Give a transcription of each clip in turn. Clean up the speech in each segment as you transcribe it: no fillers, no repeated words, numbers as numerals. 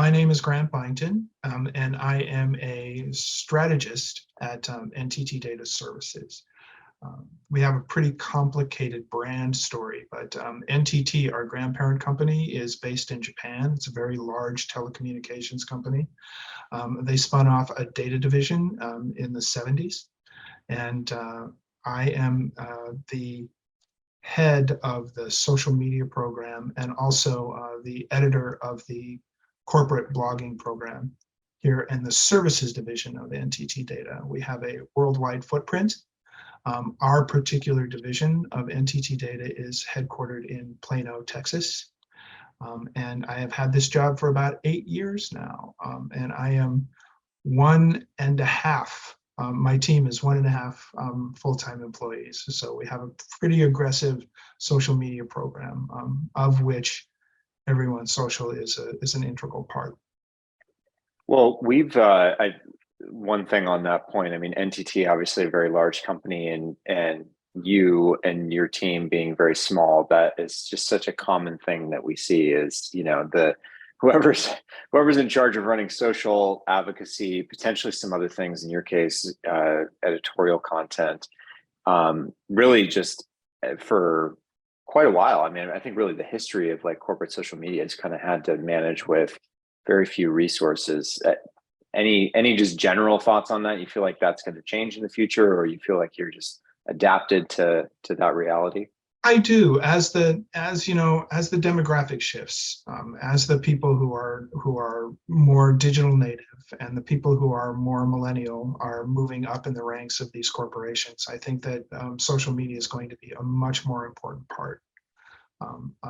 My name is Grant Byington, and I am a strategist at NTT Data Services. We have a pretty complicated brand story, but NTT, our grandparent company, is based in Japan. It's a very large telecommunications company. They spun off a data division in the 70s, and I am the head of the social media program and also the editor of the corporate blogging program here in the services division of NTT Data. We have a worldwide footprint. Our particular division of NTT Data is headquartered in Plano, Texas. And I have had this job for about 8 years now. And I am 1.5. My team is 1.5 full-time employees. So we have a pretty aggressive social media program, of which Everyone's Social is an integral part. Well, one thing on that point, I mean, NTT, obviously a very large company, and you and your team being very small, that is just such a common thing that we see is, whoever's in charge of running social advocacy, potentially some other things, in your case, editorial content, really just for quite a while. I mean, I think really the history of like corporate social media has kind of had to manage with very few resources. Any just general thoughts on that? You feel like that's going to change in the future, or you feel like you're just adapted to that reality? I do, as the demographic shifts, as the people who are more digital native and the people who are more millennial are moving up in the ranks of these corporations. I think that social media is going to be a much more important part.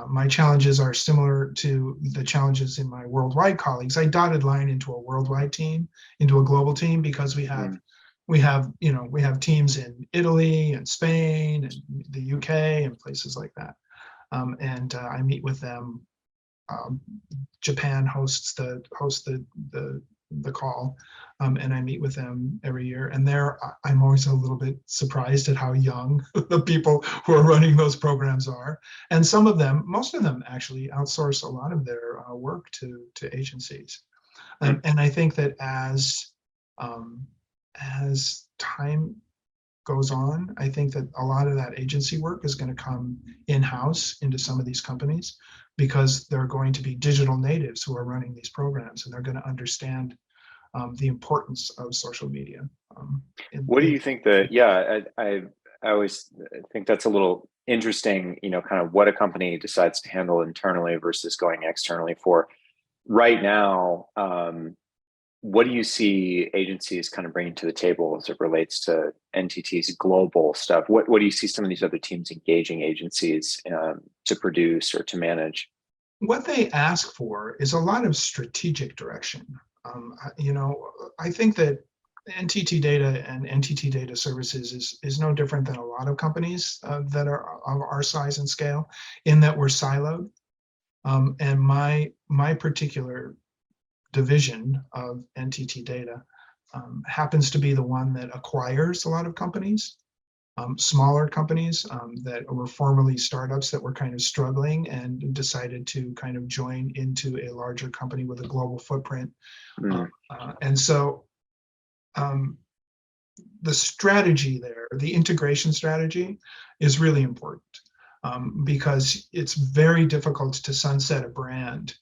My challenges are similar to the challenges in my worldwide colleagues. I dotted line into a worldwide team, into a global team, because we have teams in Italy and Spain and the UK and places like that. And I meet with them. Japan hosts the call, and I meet with them every year. And I'm always a little bit surprised at how young the people who are running those programs are. And most of them actually outsource a lot of their work to agencies. And I think that as time goes on, I think that a lot of that agency work is going to come in-house into some of these companies, because they're going to be digital natives who are running these programs, and they're going to understand the importance of social media. What do you think that, yeah, I always think that's a little interesting, kind of what a company decides to handle internally versus going externally for. Right now, what do you see agencies kind of bringing to the table as it relates to NTT's global stuff? What do you see some of these other teams engaging agencies to produce or to manage? What they ask for is a lot of strategic direction. I think that NTT Data and NTT Data Services is no different than a lot of companies that are of our size and scale, in that we're siloed. And my particular division of NTT Data happens to be the one that acquires a lot of companies, smaller companies that were formerly startups that were kind of struggling and decided to kind of join into a larger company with a global footprint. And so the strategy there, the integration strategy, is really important, because it's very difficult to sunset a brand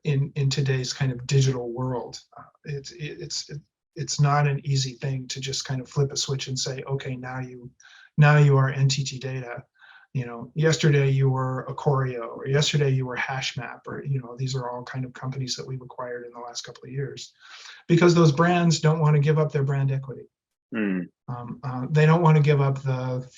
in today's kind of digital world. It's not an easy thing to just kind of flip a switch and say, okay, now you are NTT Data. Yesterday you were Acorio, or yesterday you were HashMap, or these are all kind of companies that we've acquired in the last couple of years, because those brands don't want to give up their brand equity. They don't want to give up the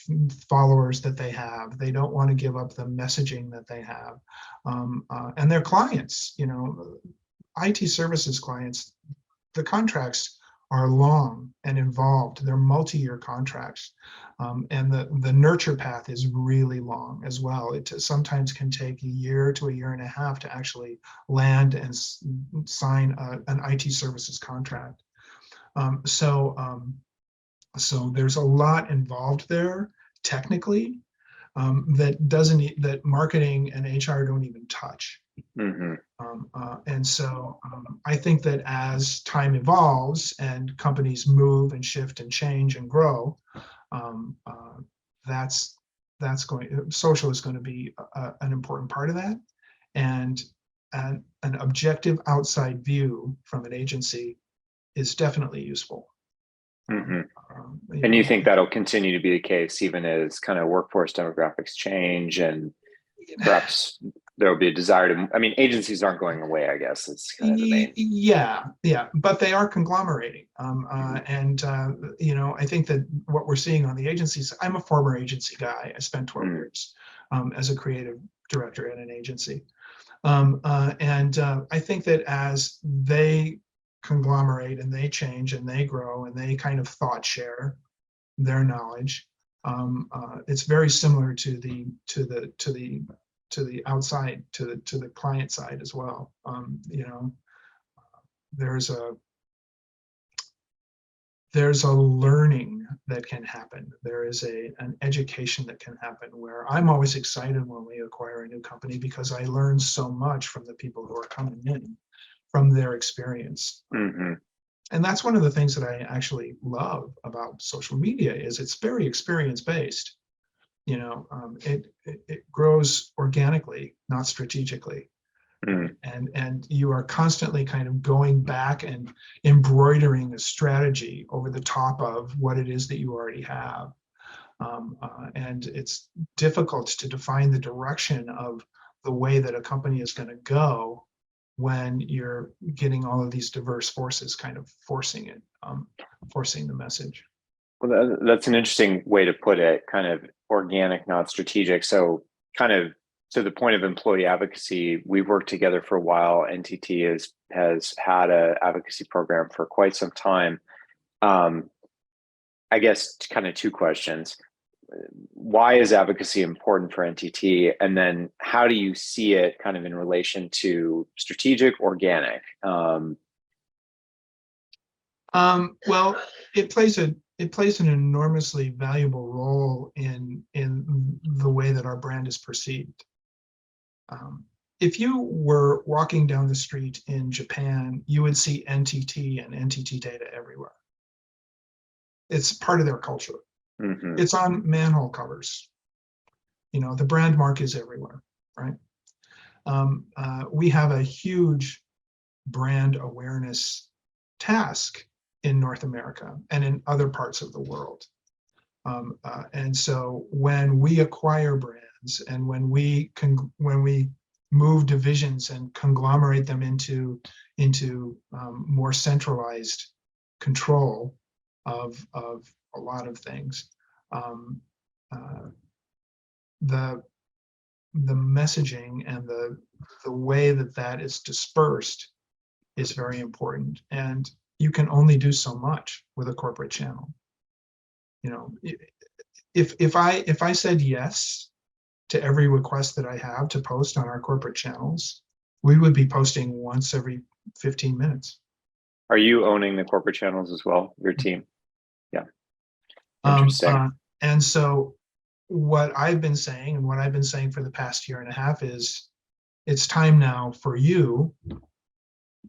followers that they have. They don't want to give up the messaging that they have. And their clients, IT services clients, the contracts are long and involved. They're multi-year contracts. And the nurture path is really long as well. It sometimes can take a year to a year and a half to actually land and sign an IT services contract. So there's a lot involved there technically that marketing and HR don't even touch. Hmm. And so I think that as time evolves and companies move and shift and change and grow, um, uh, that's social is going to be an important part of that. And an objective outside view from an agency is definitely useful. Hmm. You And you know, think that'll continue to be the case even as kind of workforce demographics change, and perhaps there will be a desire to, I mean, agencies aren't going away, I guess. It's kind of the main. yeah, but they are conglomerating. And I think that what we're seeing on the agencies, I'm a former agency guy. I spent 12 Mm. years as a creative director at an agency. And I think that as they conglomerate and they change and they grow and they kind of thought share their knowledge, it's very similar to the outside, to the client side as well. There's a there's a learning that can happen. There is an education that can happen, where I'm always excited when we acquire a new company, because I learn so much from the people who are coming in, from their experience. Hmm. And that's one of the things that I actually love about social media, is it's very experience based. It grows organically, not strategically. Mm. And you are constantly kind of going back and embroidering a strategy over the top of what it is that you already have. And it's difficult to define the direction of the way that a company is going to go when you're getting all of these diverse forces kind of forcing the message. Well, that's an interesting way to put it, kind of organic, not strategic. So, kind of to the point of employee advocacy, we've worked together for a while. NTT has had a advocacy program for quite some time. Um, I guess kind of two questions. Why is advocacy important for NTT? And then how do you see it kind of in relation to strategic, organic? Well, it plays an enormously valuable role in the way that our brand is perceived. If you were walking down the street in Japan, you would see NTT and NTT Data everywhere. It's part of their culture. Hmm. It's on manhole covers. The brand mark is everywhere, right? We have a huge brand awareness task in North America and in other parts of the world. And so when we acquire brands, and when we move divisions and conglomerate them into more centralized control of a lot of things, um, uh, the the messaging and the way that is dispersed is very important. And you can only do so much with a corporate channel. If I said yes to every request that I have to post on our corporate channels, we would be posting once every 15 minutes. Are you owning the corporate channels as well, your team? Yeah, Um, interesting. uh, and so what I've been saying, and what I've been saying for the past year and a half, is it's time now for you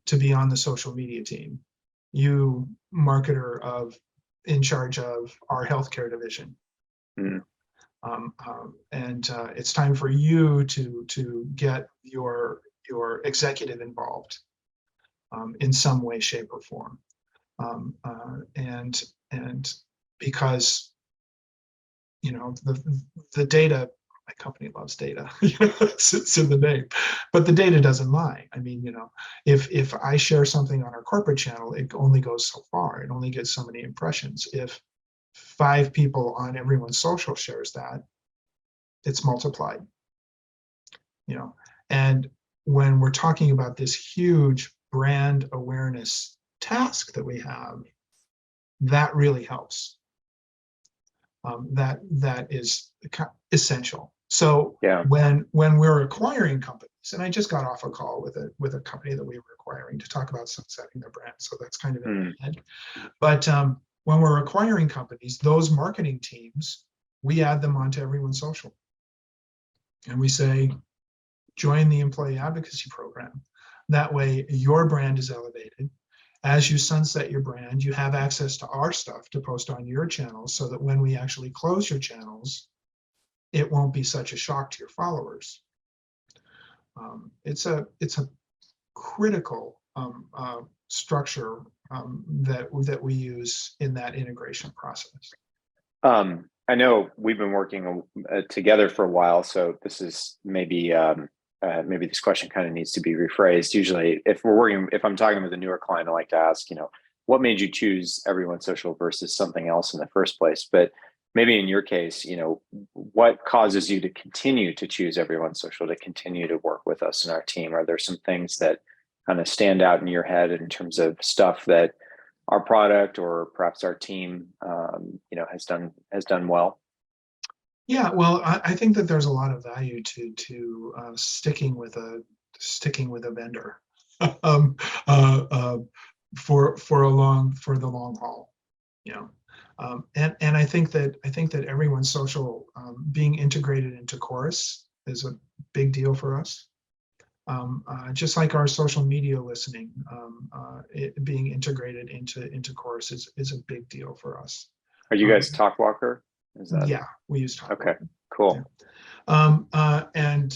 to be on the social media team. You marketer in charge of our healthcare division. Mm. And it's time for you to get your executive involved in some way, shape, or form. And because the data, my company loves data. It's in the name, but the data doesn't lie. I mean, if I share something on our corporate channel, it only goes so far. It only gets so many impressions. If 5 people on everyone's social shares that, it's multiplied. And when we're talking about this huge brand awareness task that we have, that really helps. That is essential. So Yeah. when we're acquiring companies, and I just got off a call with a company that we were acquiring to talk about sunsetting their brand, so that's kind of in Mm. my head. But when we're acquiring companies, those marketing teams, we add them onto everyone's social, and we say, join the employee advocacy program. That way your brand is elevated. As you sunset your brand, you have access to our stuff to post on your channels, so that when we actually close your channels, it won't be such a shock to your followers. It's a critical structure that we use in that integration process. I know we've been working together for a while, so this is maybe this question kind of needs to be rephrased. Usually, if I'm talking with a newer client, I like to ask, what made you choose Everyone Social versus something else in the first place? But maybe in your case, what causes you to continue to choose Everyone Social, to continue to work with us and our team? Are there some things that kind of stand out in your head in terms of stuff that our product or perhaps our team, has done well? Yeah, well, I think that there's a lot of value to sticking with a vendor for the long haul, and I think that Everyone Social being integrated into Chorus is a big deal for us. Just like our social media listening, it being integrated into Chorus is a big deal for us. Are you guys TalkWalker? Is that? Yeah, we use TalkWalker. Okay, cool. Yeah. And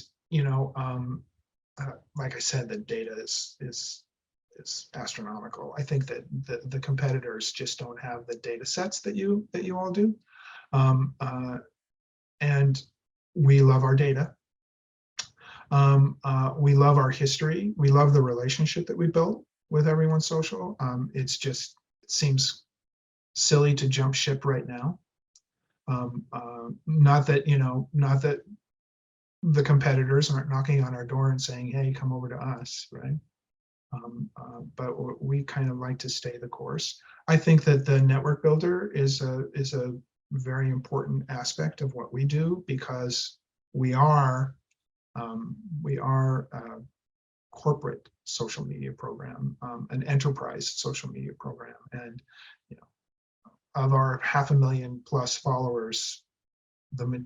like I said, the data is astronomical. I think that the competitors just don't have the data sets that you all do, and we love our data. We love our history. We love the relationship that we built with Everyone Social. It seems silly to jump ship right now. Not that the competitors aren't knocking on our door and saying, "Hey, come over to us," right? But we kind of like to stay the course. I think that the network builder is a very important aspect of what we do, because we are a corporate social media program, an enterprise social media program, and of our 500,000 plus followers,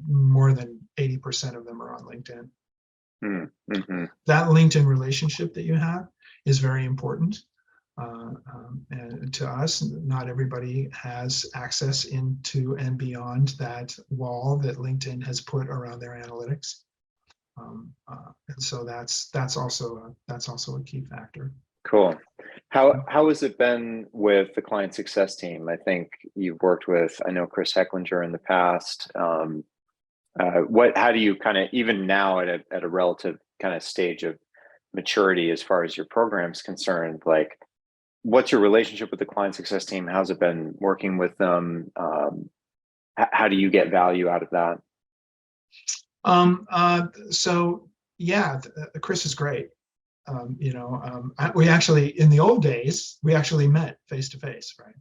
more than 80% of them are on LinkedIn. Mm-hmm. That LinkedIn relationship that you have is very important. And to us, not everybody has access into and beyond that wall that LinkedIn has put around their analytics. And so that's also a key factor. Cool. How has it been with the client success team? I think you've worked with, I know, Chris Hecklinger in the past. How do you kind of, even now at a relative kind of stage of maturity as far as your program's concerned, like, what's your relationship with the client success team? How's it been working with them? How do you get value out of that? So yeah, Chris is great. We actually, in the old days, we actually met face to face, right?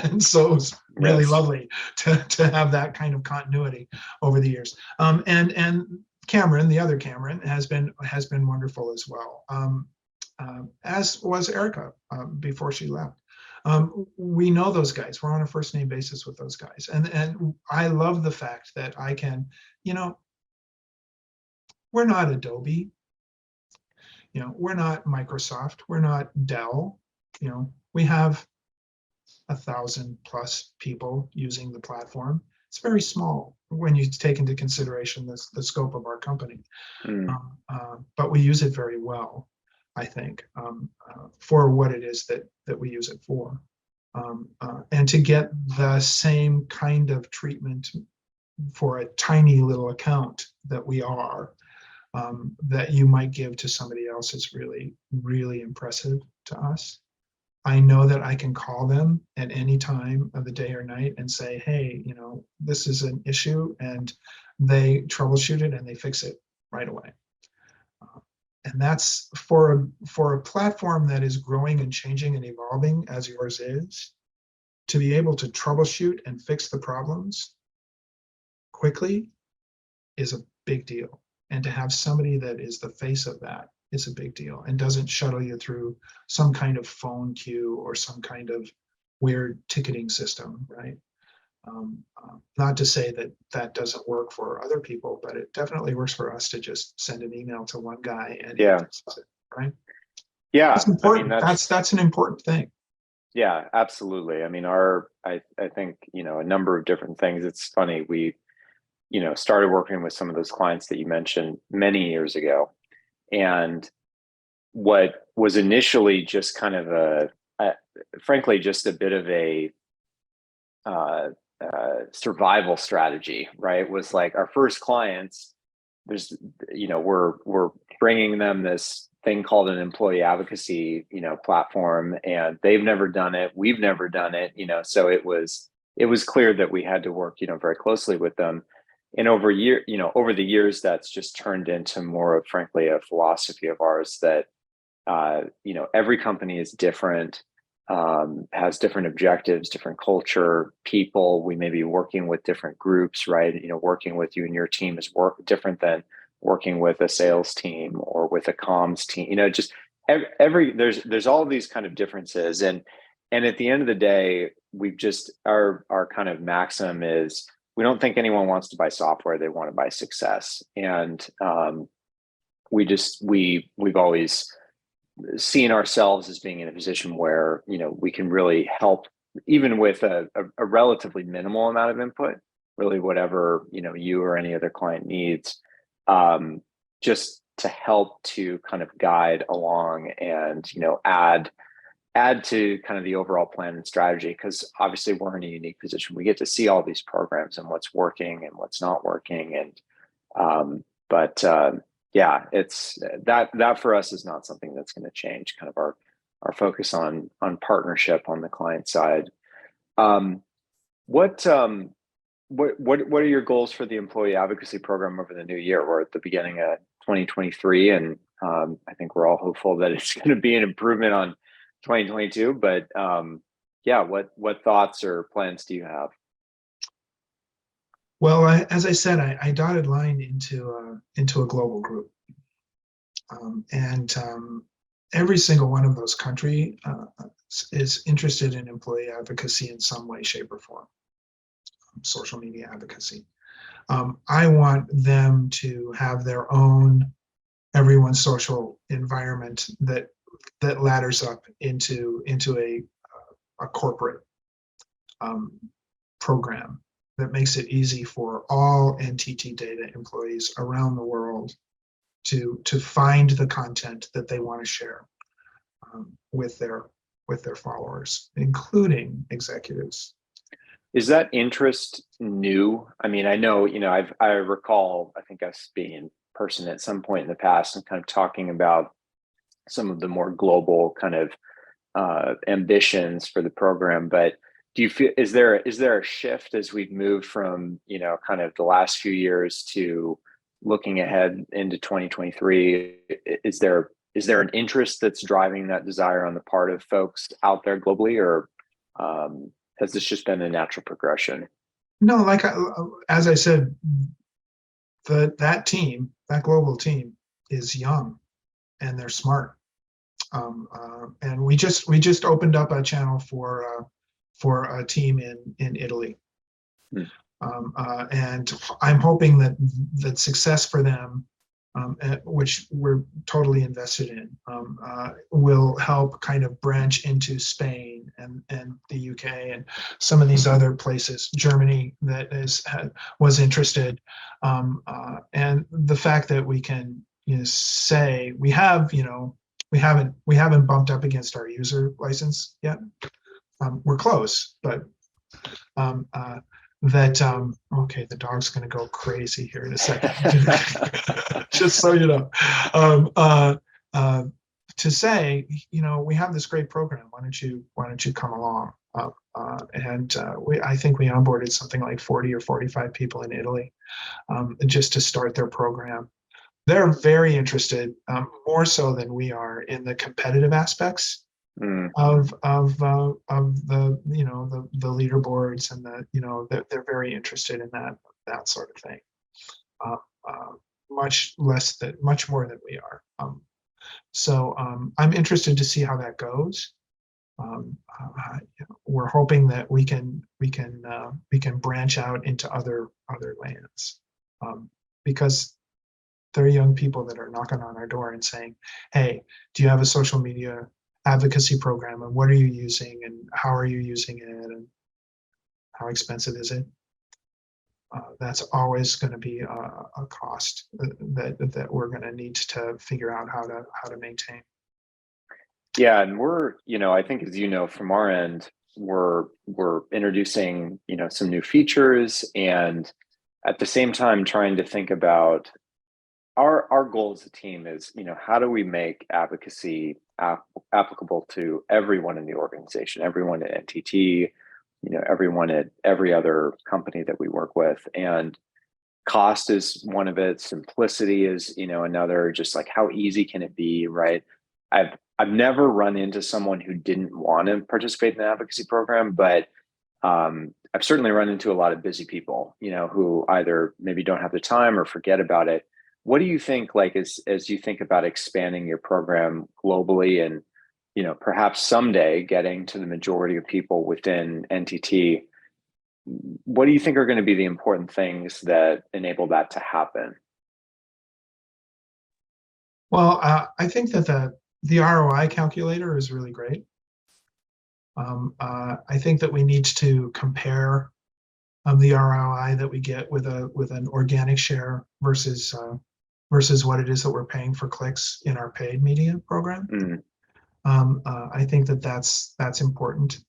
And so it was really lovely to have that kind of continuity over the years. And Cameron, the other Cameron, has been wonderful as well. As was Erica before she left. We know those guys. We're on a first name basis with those guys, and I love the fact that I can, we're not Adobe. We're not Microsoft, we're not Dell. We have 1,000 plus people using the platform. It's very small when you take into consideration the scope of our company. But we use it very well, I think, for what it is that we use it for. And to get the same kind of treatment for a tiny little account that we are, that you might give to somebody else, is really, really impressive to us. I know that I can call them at any time of the day or night and say, "Hey, this is an issue," and they troubleshoot it and they fix it right away. And that's for a platform that is growing and changing and evolving as yours is, to be able to troubleshoot and fix the problems quickly is a big deal. And to have somebody that is the face of that is a big deal, and doesn't shuttle you through some kind of phone queue or some kind of weird ticketing system, right? Not to say that that doesn't work for other people, but it definitely works for us to just send an email to one guy and he Yeah. does it, right? Yeah. That's I mean, important. That's an important thing. yeah, absolutely. I mean, I think, a number of different things. It's funny. We, started working with some of those clients that you mentioned many years ago. And what was initially just kind of a frankly, just a bit of a uh, survival strategy, right? Was like our first clients. There's, we're bringing them this thing called an employee advocacy, platform, and they've never done it. We've never done it, so it was clear that we had to work, very closely with them. And over the years, that's just turned into more of, frankly, a philosophy of ours that every company is different, has different objectives, different culture, people. We may be working with different groups, right? Working with you and your team is different than working with a sales team or with a comms team. Just every there's all of these kind of differences, and at the end of the day, we've just our kind of maxim is we don't think anyone wants to buy software; they want to buy success, and we've always seen ourselves as being in a position where we can really help, even with a relatively minimal amount of input, really whatever you or any other client needs, just to help to kind of guide along and add to kind of the overall plan and strategy, because obviously we're in a unique position. We get to see all these programs and what's working and what's not working, and but yeah, it's that for us is not something that's going to change. Kind of our focus on partnership on the client side. Um, what what are your goals for the employee advocacy program over the new year? We're at the beginning of 2023, and I think we're all hopeful that it's going to be an improvement on 2022. But yeah, what thoughts or plans do you have? Well, as I said, I dotted line into a global group, and every single one of those country is interested in employee advocacy in some way, shape, or form. Social media advocacy. I want them to have their own everyone's social environment that ladders up into a corporate program that makes it easy for all NTT Data employees around the world to find the content that they want to share with their followers, including executives. Is that interest new? I mean, I know, I recall, I think us being in person at some point in the past and kind of talking about some of the more global kind of ambitions for the program. But do you feel, is there a shift as we've moved from, kind of the last few years to looking ahead into 2023? Is there an interest that's driving that desire on the part of folks out there globally, or has this just been a natural progression? No, like as I said, that global team is young and they're smart. And we just opened up a channel for a team in Italy. And I'm hoping that success for them, which we're totally invested in, will help kind of branch into Spain and the UK and some of these other places, Germany that was interested, and the fact that we can say we have we haven't bumped up against our user license yet. We're close, but okay, the dog's going to go crazy here in a second. Just so you know, to say, we have this great program. Why don't you come along? I think we onboarded something like 40 or 45 people in Italy, just to start their program. They're very interested, more so than we are, in the competitive aspects of the the leaderboards, and they're very interested in that sort of thing, much more than we are. So I'm interested to see how that goes. we're hoping that we can branch out into other lands, because there are young people that are knocking on our door and saying, "Hey, do you have a social media advocacy program, and what are you using, and how are you using it, and how expensive is it?" That's always going to be a cost that we're going to need to figure out how to maintain. Yeah, and we're, I think, as you know, from our end, we're introducing, some new features, and at the same time trying to think about our goal as a team is, how do we make advocacy applicable to everyone in the organization, everyone at NTT, everyone at every other company that we work with. And cost is one of it, simplicity is, another, just like how easy can it be, right? I've never run into someone who didn't want to participate in the advocacy program, but I've certainly run into a lot of busy people, who either maybe don't have the time or forget about it. What do you think, like, as you think about expanding your program globally and, perhaps someday getting to the majority of people within NTT, what do you think are going to be the important things that enable that to happen? Well, I think that the ROI calculator is really great. I think that we need to compare the ROI that we get with an organic share versus what it is that we're paying for clicks in our paid media program. Mm. I think that that's important.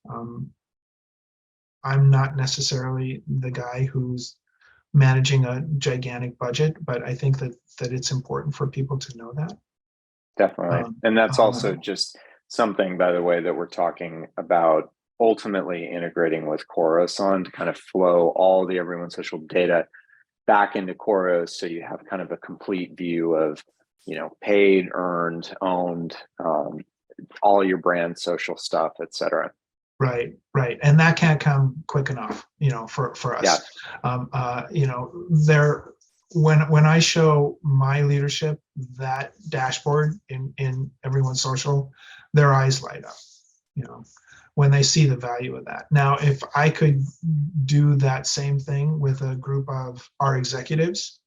I'm not necessarily the guy who's managing a gigantic budget, but I think that it's important for people to know that. Definitely. Um, And that's uh, also just something, by the way, that we're talking about ultimately integrating with Chorus on to kind of flow all the everyone's social data back into Chorus. So you have kind of a complete view of, paid, earned, owned, all your brand social stuff, et cetera. right, and that can't come quick enough, for Yeah. us. There, when I show my leadership that dashboard in everyone's social, their eyes light up, when they see the value of that. Now, if I could do that same thing with a group of our executives,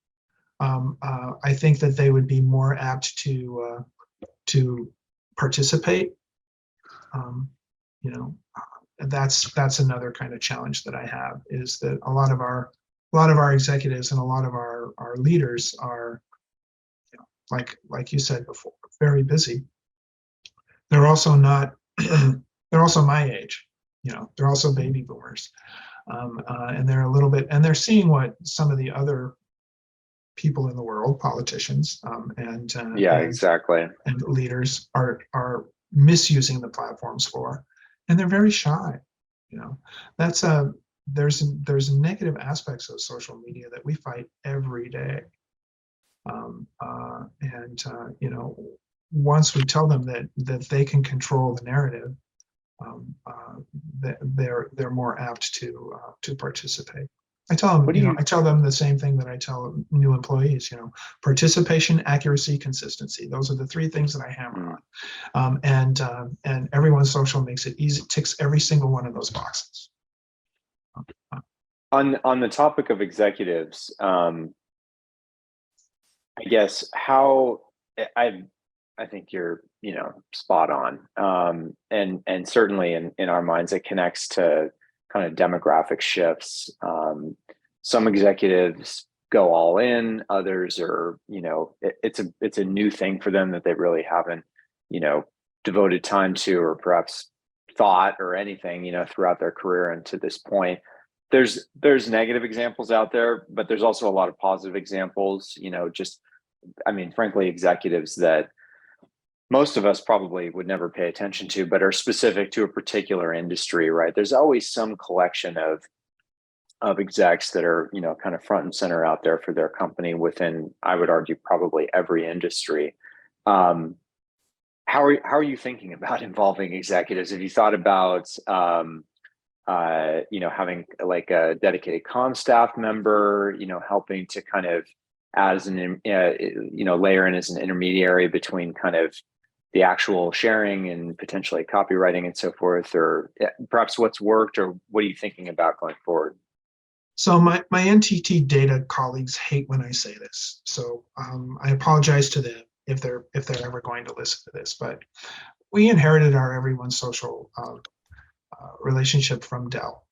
I think that they would be more apt to participate. Um, you know, that's another kind of challenge that I have, is that a lot of our executives and a lot of our leaders are, like you said before, very busy. They're also not. They're also my age. They're also baby boomers, and they're a little bit, and they're seeing what some of the other people in the world, politicians, Yeah, exactly. and leaders are misusing the platforms for, and they're very shy. That's a there's negative aspects of social media that we fight every day. And once we tell them that they can control the narrative, they're more apt to participate. I tell them, What do you I tell them the same thing that I tell new employees. Participation, accuracy, consistency. Those are the three things that I hammer on. And everyone's social makes it easy, ticks every single one of those boxes. on the topic of executives, I guess how I think you're, spot on. And certainly in our minds, it connects to kind of demographic shifts. Some executives go all in, others are, it's a new thing for them that they really haven't, devoted time to, or perhaps thought or anything, throughout their career. And to this point, there's negative examples out there, but there's also a lot of positive examples, just, I mean, frankly, executives that most of us probably would never pay attention to, but are specific to a particular industry, right? There's always some collection of execs that are, kind of front and center out there for their company within, I would argue, probably every industry. How are you thinking about involving executives? Have you thought about having like a dedicated comm staff member, helping to kind of as an layer in as an intermediary between kind of the actual sharing and potentially copywriting and so forth, or perhaps what's worked, or what are you thinking about going forward? So my NTT data colleagues hate when I say this, so I apologize to them if they're ever going to listen to this. But we inherited our everyone social relationship from Dell.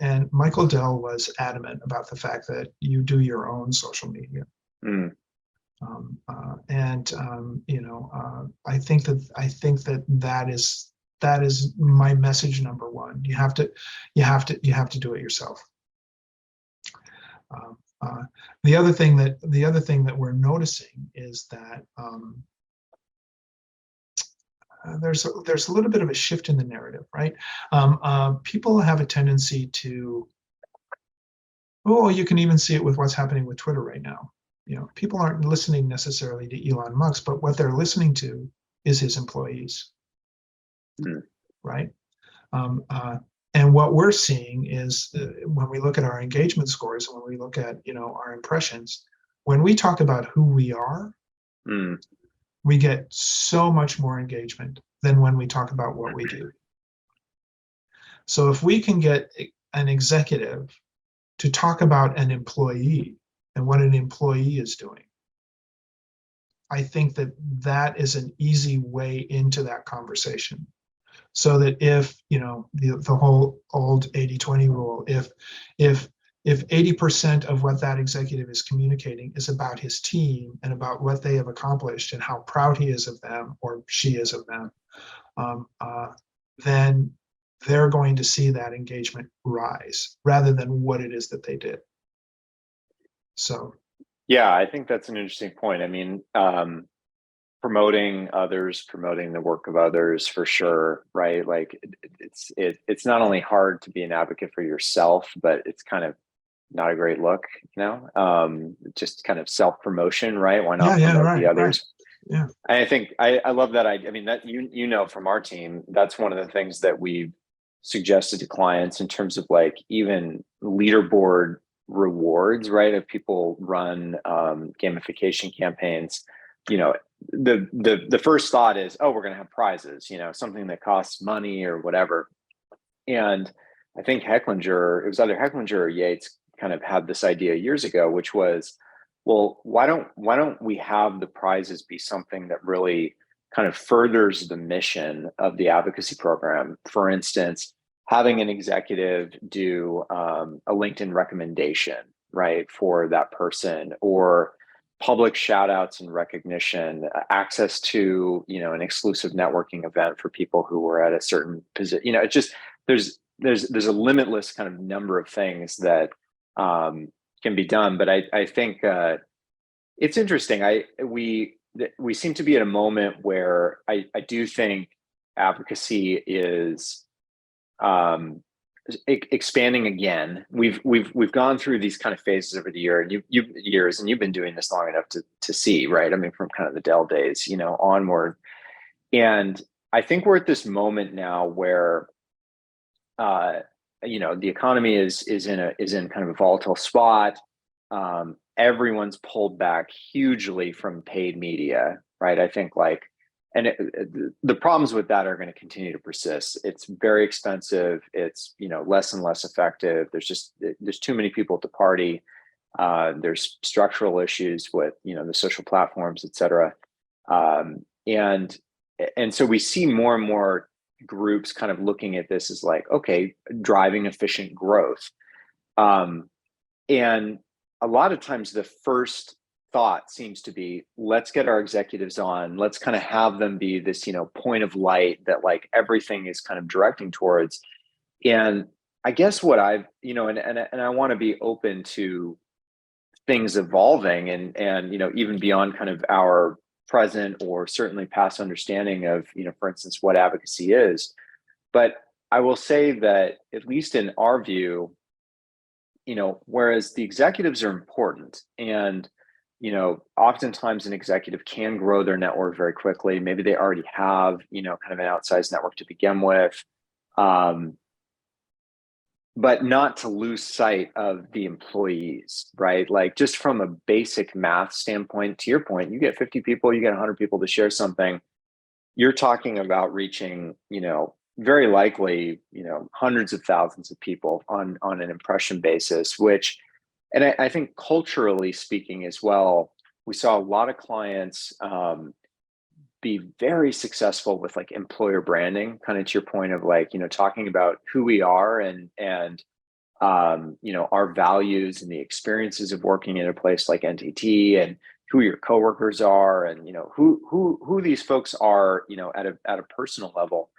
And Michael Dell was adamant about the fact that you do your own social media. Mm. I think that is my message number one. You have to do it yourself. The other thing that we're noticing is that there's a little bit of a shift in the narrative, right? People have a tendency to, you can even see it with what's happening with Twitter right now. People aren't listening necessarily to Elon Musk, but what they're listening to is his employees, right? And what we're seeing is when we look at our engagement scores, when we look at our impressions, when we talk about who we are, we get so much more engagement than when we talk about what we do. So if we can get an executive to talk about an employee and what an employee is doing, I think that is an easy way into that conversation. So that if the whole old 80-20 rule, if 80% of what that executive is communicating is about his team and about what they have accomplished and how proud he is of them or she is of them, then they're going to see that engagement rise rather than what it is that they did. So, yeah, I think that's an interesting point. I mean, promoting others, promoting the work of others, for sure, right? Like it's not only hard to be an advocate for yourself, but it's kind of not a great look, just kind of self-promotion, right? Why not promote right, the others? Right. Yeah. And I think I love that. I mean, that from our team, that's one of the things that we've suggested to clients in terms of like even leaderboard rewards, right? If people run gamification campaigns, the first thought is, oh, we're going to have prizes, something that costs money or whatever. And I think Hecklinger, it was either Hecklinger or Yates, kind of had this idea years ago, which was, well, why don't we have the prizes be something that really kind of furthers the mission of the advocacy program? For instance, having an executive do a LinkedIn recommendation, right, for that person, or public shout outs and recognition, access to, an exclusive networking event for people who were at a certain position. It's just, there's a limitless kind of number of things that can be done. But I think it's interesting. We seem to be at a moment where I do think advocacy is expanding again. We've gone through these kind of phases over the year, and you've been doing this long enough to see, right? I mean, from kind of the Dell days, onward. And I think we're at this moment now where the economy is in kind of a volatile spot. Everyone's pulled back hugely from paid media, right? I think the problems with that are going to continue to persist. It's very expensive. It's, less and less effective. There's too many people at the party. There's structural issues with, the social platforms, et cetera. And so we see more and more groups kind of looking at this as like, okay, driving efficient growth. And a lot of times the first thought seems to be, let's get our executives on, let's kind of have them be this, point of light that like everything is kind of directing towards. And I guess what I've, and I want to be open to things evolving and, even beyond kind of our present or certainly past understanding of, for instance, what advocacy is. But I will say that at least in our view, whereas the executives are important and, oftentimes an executive can grow their network very quickly. Maybe they already have, kind of an outsized network to begin with. but not to lose sight of the employees, right? Like just from a basic math standpoint, to your point, you get 50 people, you get 100 people to share something. You're talking about reaching, very likely, hundreds of thousands of people on an impression basis, which, and I think culturally speaking as well, we saw a lot of clients be very successful with like employer branding, kind of to your point of like, talking about who we are and our values and the experiences of working in a place like NTT and who your coworkers are and who these folks are, at a personal level.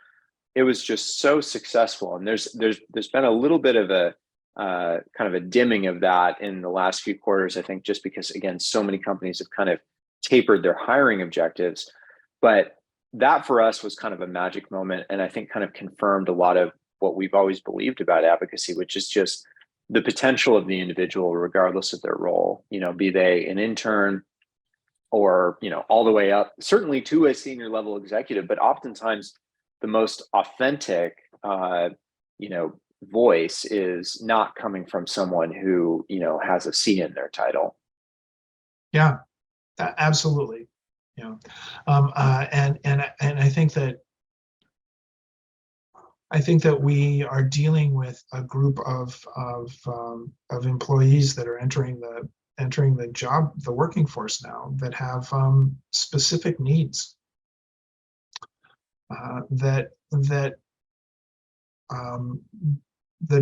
It was just so successful. And there's been a little bit of a kind of a dimming of that in the last few quarters, I think, just because again, so many companies have kind of tapered their hiring objectives. But that for us was kind of a magic moment, and I think kind of confirmed a lot of what we've always believed about advocacy, which is just the potential of the individual, regardless of their role, be they an intern or, all the way up, certainly to a senior level executive, but oftentimes the most authentic, voice is not coming from someone who, has a C in their title. Yeah, absolutely. And I think that we are dealing with a group of employees that are entering the working force now that have specific needs that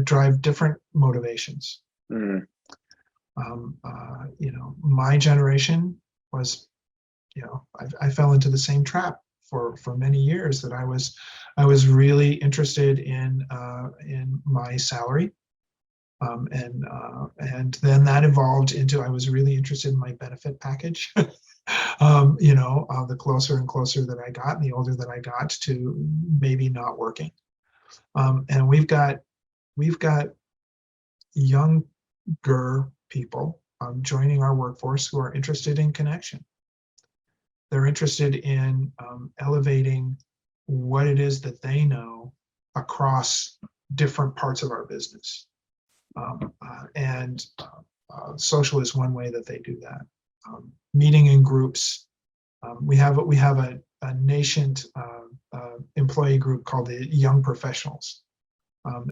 drive different motivations. Mm. My generation was, I fell into the same trap for many years, that I was really interested in my salary, and then that evolved into, I was really interested in my benefit package. The closer and closer that I got, and the older that I got, to maybe not working. And we've got younger people joining our workforce who are interested in connection. They're interested in elevating what it is that they know across different parts of our business. And social is one way that they do that. Meeting in groups. We have a nascent employee group called the Young Professionals.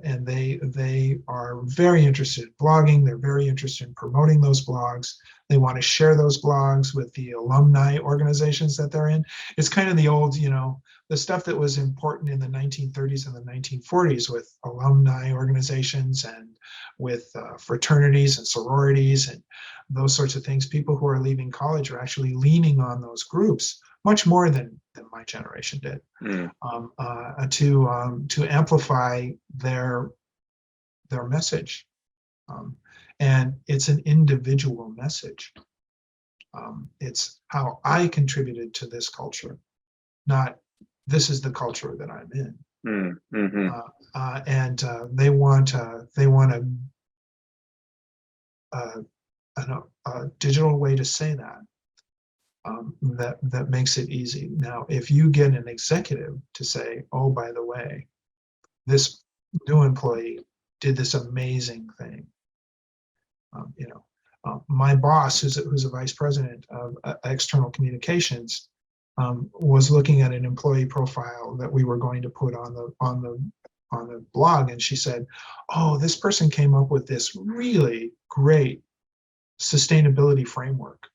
And they are very interested in blogging. They're very interested in promoting those blogs. They want to share those blogs with the alumni organizations that they're in. It's kind of the old, the stuff that was important in the 1930s and the 1940s with alumni organizations and with fraternities and sororities and those sorts of things. People who are leaving college are actually leaning on those groups much more than my generation did, to amplify their message. And it's an individual message. It's how I contributed to this culture, not this is the culture that I'm in. Mm-hmm. And they want a digital way to say that. That makes it easy. Now, if you get an executive to say, "Oh, by the way, this new employee did this amazing thing," my boss, who's a vice president of external communications, was looking at an employee profile that we were going to put on the blog, and she said, "Oh, this person came up with this really great sustainability framework.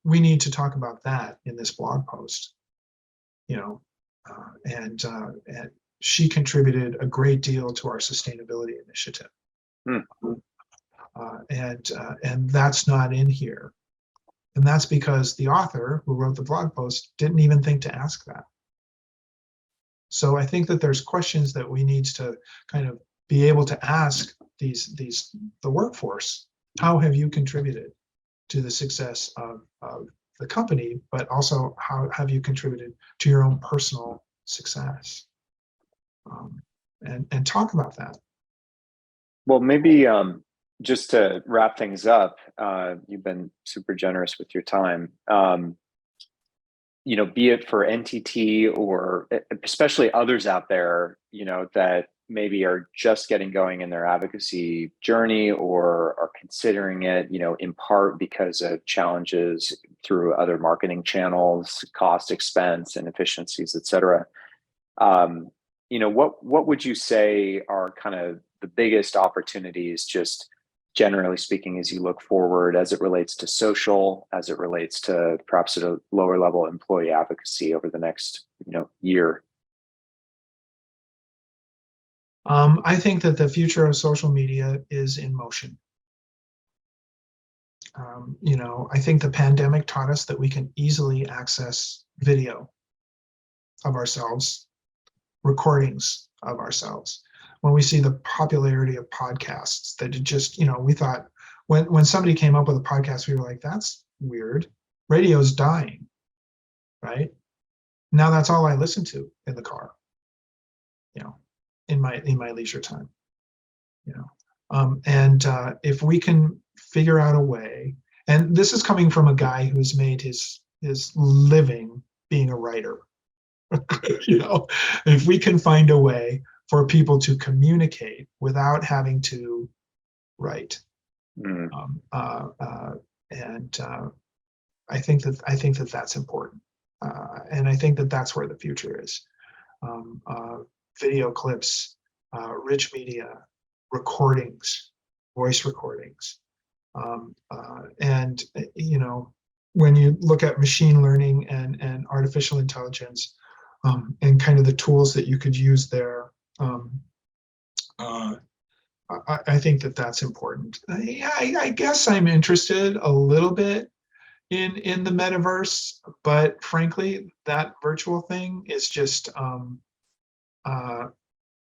We need to talk about that in this blog post," and she contributed a great deal to our sustainability initiative. And that's not in here, and that's because the author who wrote the blog post didn't even think to ask that. So I think that there's questions that we need to kind of be able to ask the workforce. How have you contributed to the success of the company, but also how have you contributed to your own personal success? And talk about that. Well, maybe just to wrap things up, you've been super generous with your time. Be it for NTT or especially others out there, that maybe are just getting going in their advocacy journey or are considering it, in part because of challenges through other marketing channels, cost, expense, and efficiencies, et cetera. What would you say are kind of the biggest opportunities, just generally speaking, as you look forward, as it relates to social, as it relates to perhaps at a lower level employee advocacy over the next, year? I think that the future of social media is in motion. I think the pandemic taught us that we can easily access video of ourselves, recordings of ourselves. When we see the popularity of podcasts, that it just, we thought when somebody came up with a podcast, we were like, that's weird. Radio's dying, right? Now that's all I listen to in the car, in my leisure time, and if we can figure out a way, and this is coming from a guy who's made his living being a writer, if we can find a way for people to communicate without having to write, and I think that that's important, and I think that that's where the future is. Video clips, rich media, recordings, voice recordings, and when you look at machine learning and artificial intelligence, and kind of the tools that you could use there, I think that that's important. I guess I'm interested a little bit in the metaverse, but frankly, that virtual thing is just,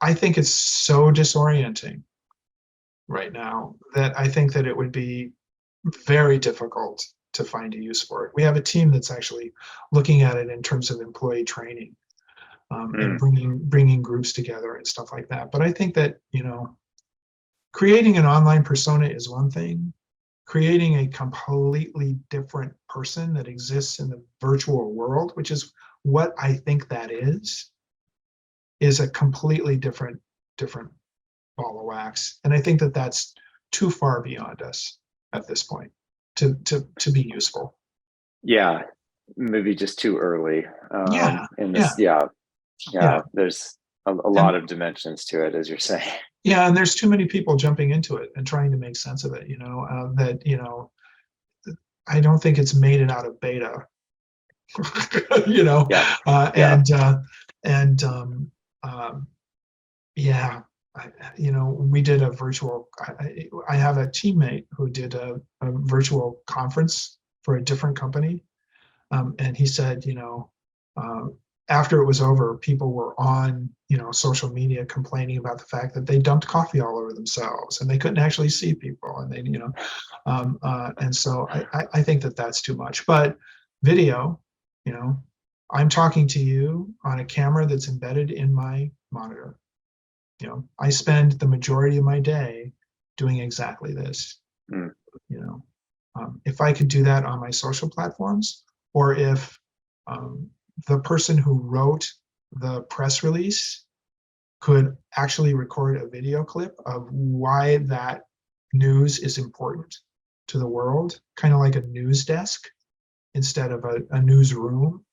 I think it's so disorienting right now that I think that it would be very difficult to find a use for it. We have a team that's actually looking at it in terms of employee training, and bringing groups together and stuff like that. But I think that, creating an online persona is one thing. Creating a completely different person that exists in the virtual world, which is what I think that is a completely different ball of wax. And I think that that's too far beyond us at this point to be useful. Yeah, maybe just too early. Yeah. In this, yeah. There's a lot of dimensions to it, as you're saying. Yeah, and there's too many people jumping into it and trying to make sense of it. I don't think it's made it out of beta. We did a virtual. I have a teammate who did a virtual conference for a different company, and he said, after it was over, people were on, social media complaining about the fact that they dumped coffee all over themselves and they couldn't actually see people, and they, and so I think that that's too much. But video, I'm talking to you on a camera that's embedded in my monitor. I spend the majority of my day doing exactly this. If I could do that on my social platforms, or if the person who wrote the press release could actually record a video clip of why that news is important to the world, kind of like a news desk instead of a newsroom.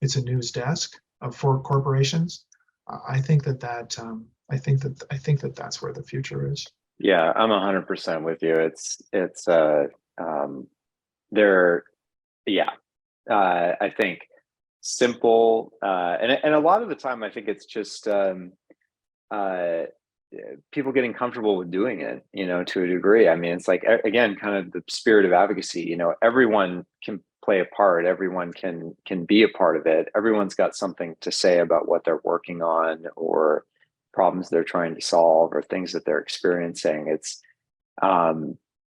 It's a news desk for corporations. I think that that's where the future is. Yeah, I'm 100% with you. I think simple, and a lot of the time, I think it's just people getting comfortable with doing it, to a degree. I mean, it's like, again, kind of the spirit of advocacy. Everyone can play a part. Everyone can be a part of it. Everyone's got something to say about what they're working on, or problems they're trying to solve, or things that they're experiencing. It's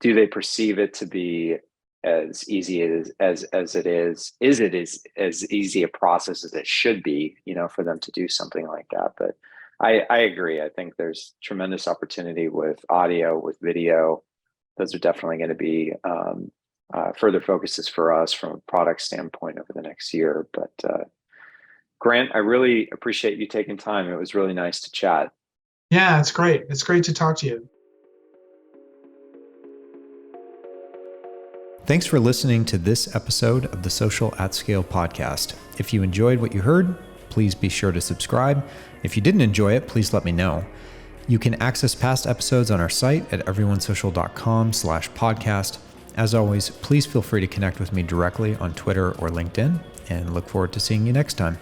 do they perceive it to be as easy as it is? Is it as easy a process as it should be, for them to do something like that? But I agree. I think there's tremendous opportunity with audio, with video. Those are definitely going to be further focuses for us from a product standpoint over the next year. But Grant, I really appreciate you taking time. It was really nice to chat. Yeah, it's great. It's great to talk to you. Thanks for listening to this episode of the Social at Scale podcast. If you enjoyed what you heard, please be sure to subscribe. If you didn't enjoy it, please let me know. You can access past episodes on our site at everyonesocial.com/podcast. As always, please feel free to connect with me directly on Twitter or LinkedIn, and look forward to seeing you next time.